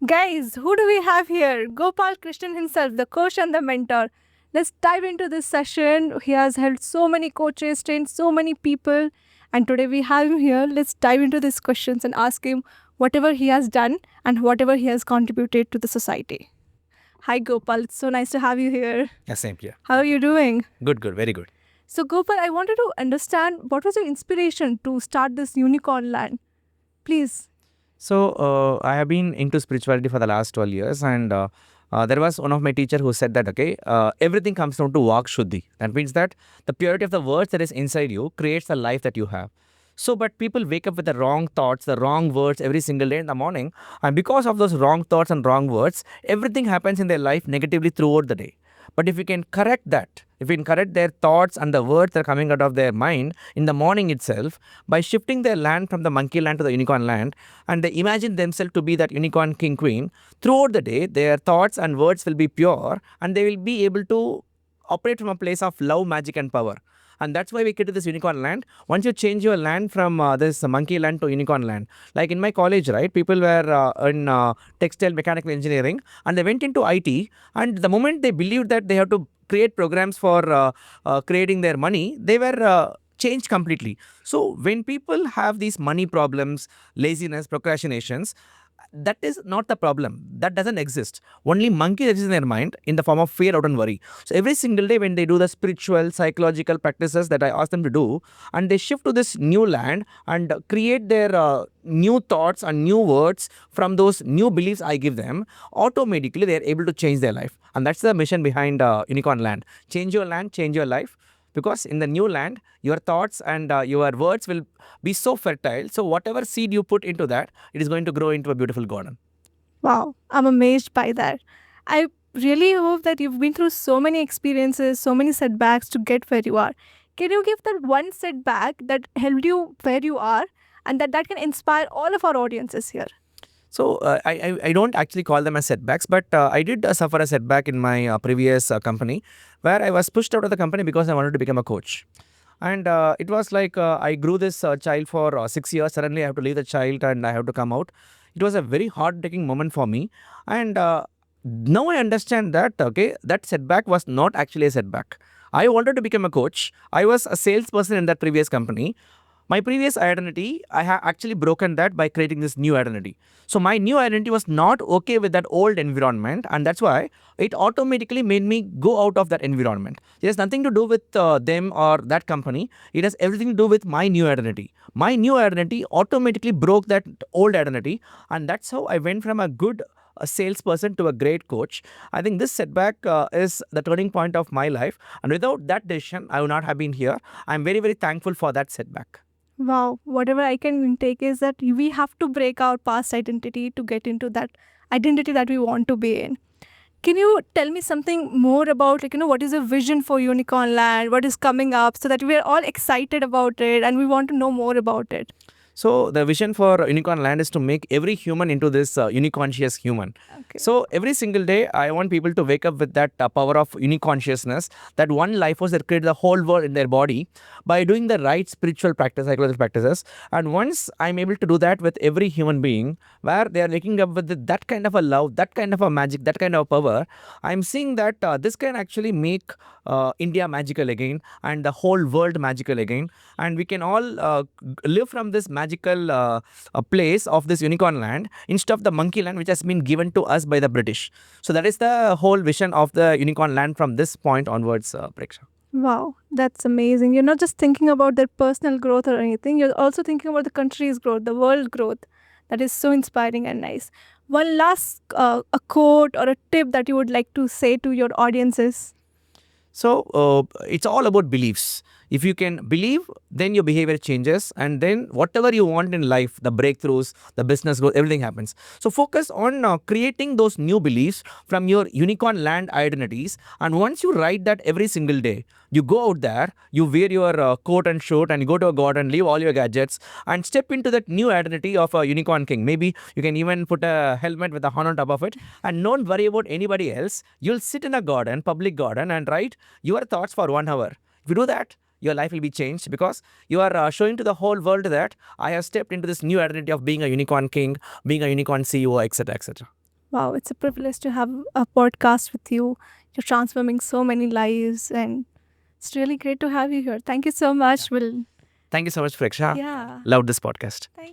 Guys, who do we have here? Gopal Krishnan himself, the coach and the mentor. Let's dive into this session. He has helped so many coaches, trained so many people, and today we have him here. Let's dive into these questions and ask him whatever he has done and whatever he has contributed to the society. Hi, Gopal. It's so nice to have you here. Yeah, same here. How are you doing? Good, very good. So, Gopal, I wanted to understand what was your inspiration to start this unicorn land? Please. So, I have been into spirituality for the last 12 years, and there was one of my teacher who said that, everything comes down to Vak Shuddhi. That means that the purity of the words that is inside you creates the life that you have. So, but people wake up with the wrong thoughts, the wrong words every single day in the morning, and because of those wrong thoughts and wrong words, everything happens in their life negatively throughout the day. But if we can correct that, if we can correct their thoughts and the words that are coming out of their mind in the morning itself, by shifting their land from the monkey land to the unicorn land, and they imagine themselves to be that unicorn king queen, throughout the day, their thoughts and words will be pure and they will be able to operate from a place of love, magic, and power. And that's why we get to this unicorn land. Once you change your land from this monkey land to unicorn land, like in my college, right, people were in textile mechanical engineering and they went into IT, and the moment they believed that they have to create programs for creating their money, they were changed completely. So when people have these money problems, laziness, procrastinations, that is not the problem. That doesn't exist. Only monkey exists in their mind in the form of fear, doubt, and worry. So every single day when they do the spiritual, psychological practices that I ask them to do, and they shift to this new land and create their new thoughts and new words from those new beliefs I give them, automatically they are able to change their life. And that's the mission behind Unicorn Land. Change your land, change your life. Because in the new land, your thoughts and your words will be so fertile. So whatever seed you put into that, it is going to grow into a beautiful garden. Wow, I'm amazed by that. I really hope that you've been through so many experiences, so many setbacks to get where you are. Can you give that one setback that helped you where you are and that can inspire all of our audiences here? So I don't actually call them as setbacks, but I did suffer a setback in my previous company where I was pushed out of the company because I wanted to become a coach. And it was like I grew this child for 6 years. Suddenly I have to leave the child and I have to come out. It was a very heartbreaking moment for me. And now I understand that, that setback was not actually a setback. I wanted to become a coach. I was a salesperson in that previous company. My previous identity, I have actually broken that by creating this new identity. So my new identity was not okay with that old environment, and that's why it automatically made me go out of that environment. It has nothing to do with them or that company. It has everything to do with my new identity. My new identity automatically broke that old identity, and that's how I went from a salesperson to a great coach. I think this setback is the turning point of my life, and without that decision, I would not have been here. I'm very, very thankful for that setback. Wow, whatever I can take is that we have to break our past identity to get into that identity that we want to be in. Can you tell me something more about, what is the vision for Unicorn Land? What is coming up so that we are all excited about it and we want to know more about it? So the vision for Unicorn Land is to make every human into this uniconscious human. Okay. So every single day, I want people to wake up with that power of uniconsciousness, that one life force that created the whole world in their body by doing the right spiritual practice, psychological practices. And once I'm able to do that with every human being, where they are waking up with that kind of a love, that kind of a magic, that kind of power, I'm seeing that this can actually make India magical again and the whole world magical again. And we can all live from this magical place of this unicorn land instead of the monkey land which has been given to us by the British. So that is the whole vision of the unicorn land from this point onwards, Preksha. Wow, that's amazing. You're not just thinking about their personal growth or anything, you're also thinking about the country's growth, the world growth. That is so inspiring and nice. One last a quote or a tip that you would like to say to your audiences. So it's all about beliefs. If you can believe, then your behavior changes, and then whatever you want in life, the breakthroughs, the business growth, everything happens. So focus on creating those new beliefs from your unicorn land identities. And once you write that every single day, you go out there, you wear your coat and shirt, and you go to a garden, leave all your gadgets, and step into that new identity of a unicorn king. Maybe you can even put a helmet with a horn on top of it, and don't worry about anybody else. You'll sit in a garden, public garden, and write your thoughts for 1 hour. If you do that, your life will be changed because you are showing to the whole world that I have stepped into this new identity of being a unicorn king, being a unicorn CEO, etc., etc. Wow, it's a privilege to have a podcast with you. You're transforming so many lives, and it's really great to have you here. Thank you so much, Will. Thank you so much, Preksha. Yeah. Loved this podcast. Thank